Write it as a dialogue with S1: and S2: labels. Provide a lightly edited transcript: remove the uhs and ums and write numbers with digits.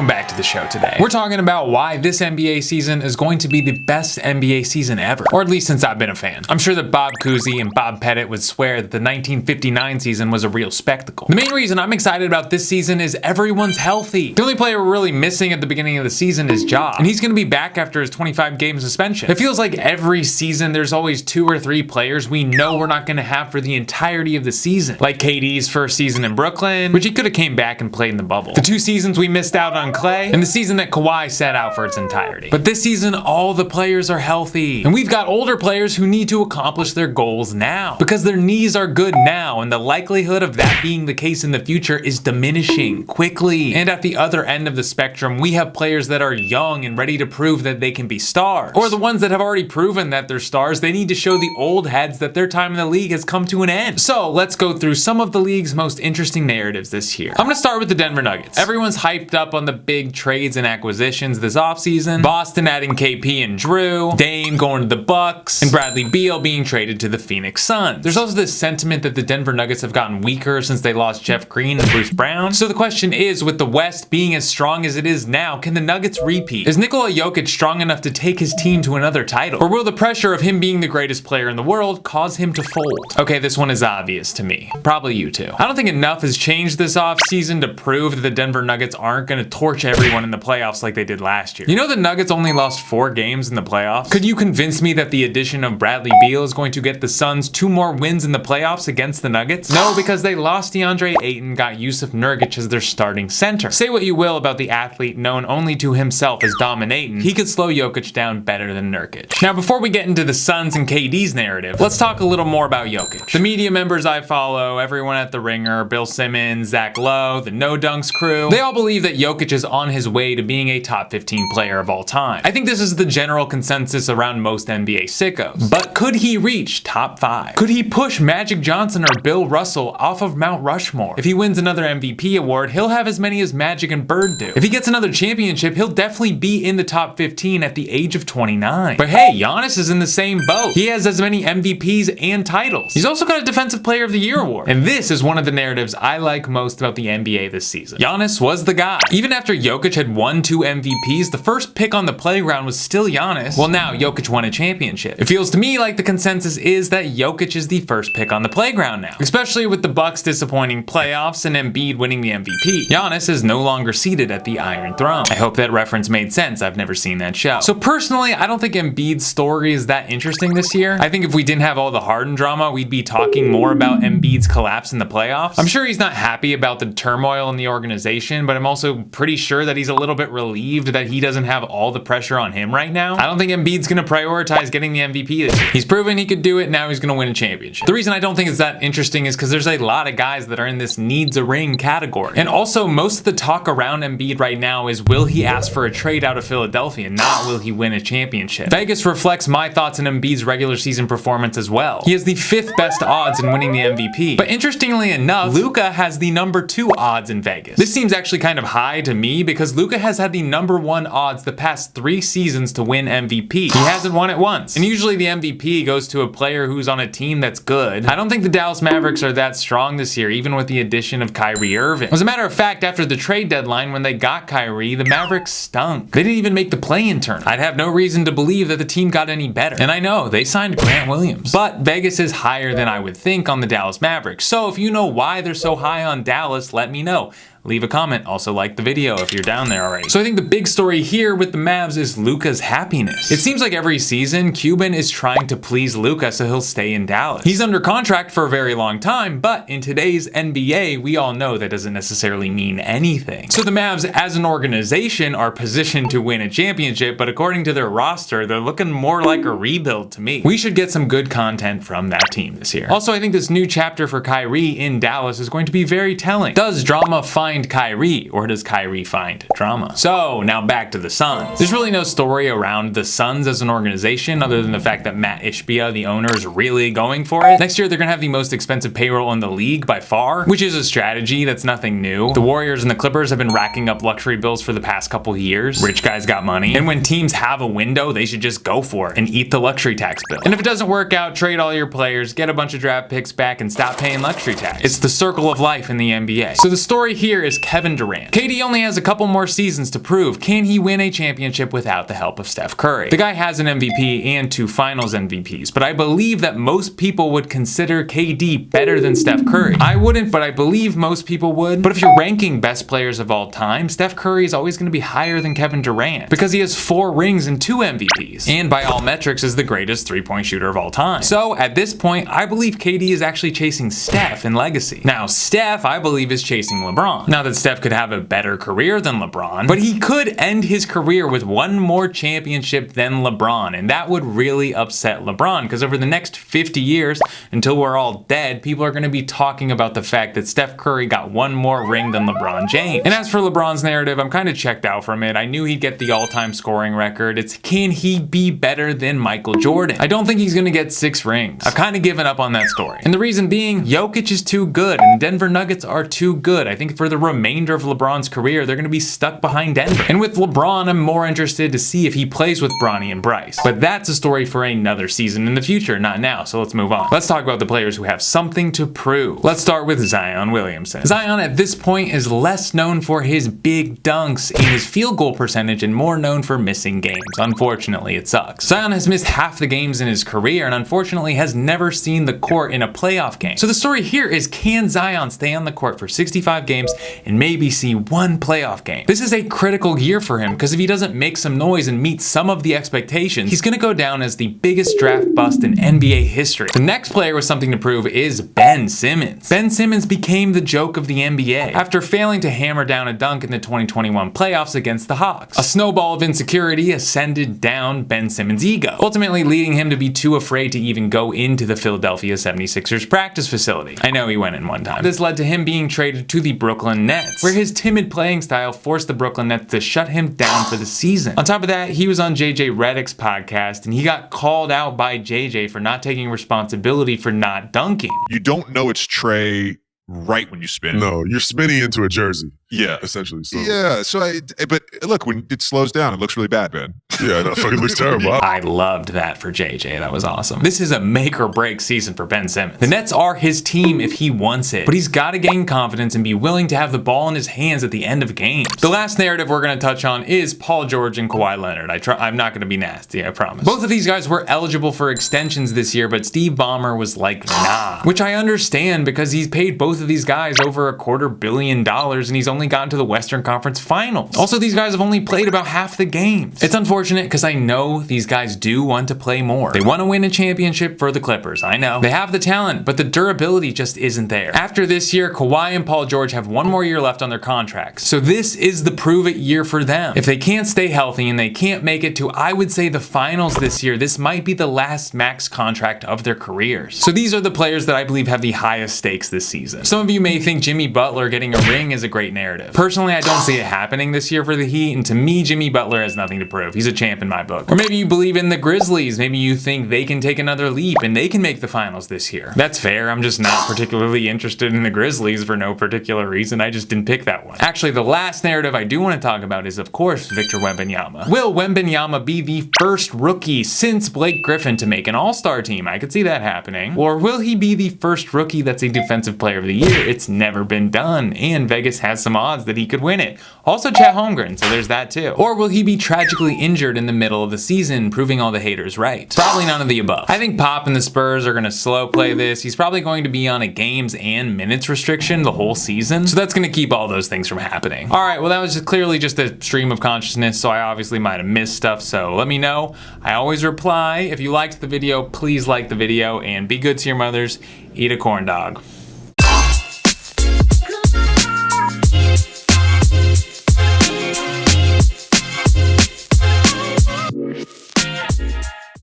S1: welcome back to the show today. We're talking about why this NBA season is going to be the best NBA season ever, or at least since I've been a fan. I'm sure that Bob Cousy and Bob Pettit would swear that the 1959 season was a real spectacle. The main reason I'm excited about this season is everyone's healthy. The only player we're really missing at the beginning of the season is Ja, and he's going to be back after his 25-game suspension. It feels like every season there's always 2 or 3 players we know we're not going to have for the entirety of the season, like KD's first season in Brooklyn, which he could have came back and played in the bubble, the 2 seasons we missed out on Clay, and the season that Kawhi sat out for its entirety. But this season, all the players are healthy, and we've got older players who need to accomplish their goals now, because their knees are good now, and the likelihood of that being the case in the future is diminishing quickly. And at the other end of the spectrum, we have players that are young and ready to prove that they can be stars, or the ones that have already proven that they're stars. They need to show the old heads that their time in the league has come to an end. So let's go through some of the league's most interesting narratives this year. I'm gonna start with the Denver Nuggets. Everyone's hyped up on the big trades and acquisitions this offseason. Boston adding KP and Drew, Dame going to the Bucks, and Bradley Beal being traded to the Phoenix Suns. There's also this sentiment that the Denver Nuggets have gotten weaker since they lost Jeff Green and Bruce Brown. So the question is, with the West being as strong as it is now, can the Nuggets repeat? Is Nikola Jokic strong enough to take his team to another title? Or will the pressure of him being the greatest player in the world cause him to fold? Okay, this one is obvious to me. Probably you too. I don't think enough has changed this offseason to prove that the Denver Nuggets aren't going to torch everyone in the playoffs like they did last year. You know the Nuggets only lost 4 games in the playoffs? Could you convince me that the addition of Bradley Beal is going to get the Suns 2 more wins in the playoffs against the Nuggets? No, because they lost DeAndre Ayton, got Yusuf Nurkic as their starting center. Say what you will about the athlete known only to himself as dominating, he could slow Jokic down better than Nurkic. Now, before we get into the Suns and KD's narrative, let's talk a little more about Jokic. The media members I follow, everyone at The Ringer, Bill Simmons, Zach Lowe, the No Dunks crew, they all believe that Jokic is on his way to being a top 15 player of all time. I think this is the general consensus around most NBA sickos. But could he reach top 5? Could he push Magic Johnson or Bill Russell off of Mount Rushmore? If he wins another MVP award, he'll have as many as Magic and Bird do. If he gets another championship, he'll definitely be in the top 15 at the age of 29. But hey, Giannis is in the same boat. He has as many MVPs and titles. He's also got a Defensive Player of the Year award. And this is one of the narratives I like most about the NBA this season. Giannis was the guy. Even after Jokic had won 2 MVPs, the first pick on the playground was still Giannis. Well, now Jokic won a championship. It feels to me like the consensus is that Jokic is the first pick on the playground now, especially with the Bucks disappointing playoffs and Embiid winning the MVP. Giannis is no longer seated at the Iron Throne. I hope that reference made sense. I've never seen that show. So personally, I don't think Embiid's story is that interesting this year. I think if we didn't have all the Harden drama, we'd be talking more about Embiid's collapse in the playoffs. I'm sure he's not happy about the turmoil in the organization, but I'm also pretty sure that he's a little bit relieved that he doesn't have all the pressure on him right now. I don't think Embiid's gonna prioritize getting the MVP this year. He's proven he could do it, now he's gonna win a championship. The reason I don't think it's that interesting is because there's a lot of guys that are in this needs a ring category. And also, most of the talk around Embiid right now is, will he ask for a trade out of Philadelphia, not will he win a championship? Vegas reflects my thoughts on Embiid's regular season performance as well. He has the 5th best odds in winning the MVP. But interestingly enough, Luka has the number 2 odds in Vegas. This seems actually kind of high to me because Luka has had the number 1 odds the past 3 seasons to win MVP. He hasn't won it once. And usually the MVP goes to a player who's on a team that's good. I don't think the Dallas Mavericks are that strong this year, even with the addition of Kyrie Irving. As a matter of fact, after the trade deadline, when they got Kyrie, the Mavericks stunk. They didn't even make the play-in tournament. I'd have no reason to believe that the team got any better. And I know, they signed Grant Williams. But Vegas is higher than I would think on the Dallas Mavericks. So if you know why they're so high on Dallas, let me know. Leave a comment. Also like the video if you're down there already. So I think the big story here with the Mavs is Luka's happiness. It seems like every season, Cuban is trying to please Luka so he'll stay in Dallas. He's under contract for a very long time, but in today's NBA, we all know that doesn't necessarily mean anything. So the Mavs as an organization are positioned to win a championship, but according to their roster, they're looking more like a rebuild to me. We should get some good content from that team this year. Also, I think this new chapter for Kyrie in Dallas is going to be very telling. Does drama find Kyrie, or does Kyrie find drama? So now back to the Suns. There's really no story around the Suns as an organization other than the fact that Matt Ishbia, the owner, is really going for it. Next year, they're gonna have the most expensive payroll in the league by far, which is a strategy that's nothing new. The Warriors and the Clippers have been racking up luxury bills for the past couple years. Rich guys got money. And when teams have a window, they should just go for it and eat the luxury tax bill. And if it doesn't work out, trade all your players, get a bunch of draft picks back, and stop paying luxury tax. It's the circle of life in the NBA. So the story here is Kevin Durant. KD only has has a couple more seasons to prove, can he win a championship without the help of Steph Curry? The guy has an MVP and 2 finals MVPs, but I believe that most people would consider KD better than Steph Curry. I wouldn't, but I believe most people would. But if you're ranking best players of all time, Steph Curry is always going to be higher than Kevin Durant because he has 4 rings and 2 MVPs, and by all metrics is the greatest three-point shooter of all time. So at this point, I believe KD is actually chasing Steph in legacy. Now, Steph, I believe, is chasing LeBron. Not that Steph could have a better career than LeBron, but he could end his career with 1 more championship than LeBron, and that would really upset LeBron because over the next 50 years, until we're all dead, people are going to be talking about the fact that Steph Curry got 1 more ring than LeBron James. And as for LeBron's narrative, I'm kind of checked out from it. I knew he'd get the all-time scoring record. It's, can he be better than Michael Jordan? I don't think he's going to get 6 rings. I've kind of given up on that story. And the reason being, Jokic is too good, and Denver Nuggets are too good. I think for the remainder of LeBron's career, they're going to be stuck behind Denver. And with LeBron, I'm more interested to see if he plays with Bronny and Bryce. But that's a story for another season in the future, not now, so let's move on. Let's talk about the players who have something to prove. Let's start with Zion Williamson. Zion at this point is less known for his big dunks and his field goal percentage and more known for missing games. Unfortunately, it sucks. Zion has missed half the games in his career and unfortunately has never seen the court in a playoff game. So the story here is, can Zion stay on the court for 65 games and maybe see 1 playoff game? This is a critical year for him because if he doesn't make some noise and meet some of the expectations, he's going to go down as the biggest draft bust in NBA history. The next player with something to prove is Ben Simmons. Ben Simmons became the joke of the NBA after failing to hammer down a dunk in the 2021 playoffs against the Hawks. A snowball of insecurity ascended down Ben Simmons' ego, ultimately leading him to be too afraid to even go into the Philadelphia 76ers practice facility. I know he went in one time. This led to him being traded to the Brooklyn Nets, where his timid playing style forced the Brooklyn Nets to shut him down for the season. On top of that, he was on JJ Redick's podcast and he got called out by JJ for not taking responsibility for not dunking.
S2: You don't know it's Trey right when you spin it.
S3: No, you're spinning into a jersey.
S2: Yeah.
S3: Essentially. So.
S2: Yeah. So, but look, when it slows down, it looks really bad, man.
S3: Yeah, that fucking looks terrible.
S1: I loved that for JJ. That was awesome. This is a make or break season for Ben Simmons. The Nets are his team if he wants it, but he's got to gain confidence and be willing to have the ball in his hands at the end of games. The last narrative we're going to touch on is Paul George and Kawhi Leonard. I'm not going to be nasty, I promise. Both of these guys were eligible for extensions this year, but Steve Ballmer was like, nah. Which I understand because he's paid both of these guys over $250 million and he's only gotten to the Western Conference Finals. Also, these guys have only played about half the games. It's unfortunate because I know these guys do want to play more. They want to win a championship for the Clippers. I know. They have the talent, but the durability just isn't there. After this year, Kawhi and Paul George have 1 more year left on their contracts. So this is the prove it year for them. If they can't stay healthy and they can't make it to, I would say, the finals this year, this might be the last max contract of their careers. So these are the players that I believe have the highest stakes this season. Some of you may think Jimmy Butler getting a ring is a great narrative. Personally, I don't see it happening this year for the Heat, and to me, Jimmy Butler has nothing to prove. He's a champ in my book. Or maybe you believe in the Grizzlies. Maybe you think they can take another leap and they can make the finals this year. That's fair. I'm just not particularly interested in the Grizzlies for no particular reason. I just didn't pick that one. Actually, the last narrative I do want to talk about is, of course, Victor Wembanyama. Will Wembanyama be the first rookie since Blake Griffin to make an all-star team? I could see that happening. Or will he be the first rookie that's a defensive player of the year? It's never been done, and Vegas has some odds that he could win it. Also Chet Holmgren, so there's that too. Or will he be tragically injured in the middle of the season, proving all the haters right? Probably none of the above. I think Pop and the Spurs are going to slow play this. He's probably going to be on a games and minutes restriction the whole season, so that's going to keep all those things from happening. All right, well, that was clearly just a stream of consciousness, so I obviously might have missed stuff, so let me know. I always reply. If you liked the video, please like the video, and be good to your mothers. Eat a corn dog.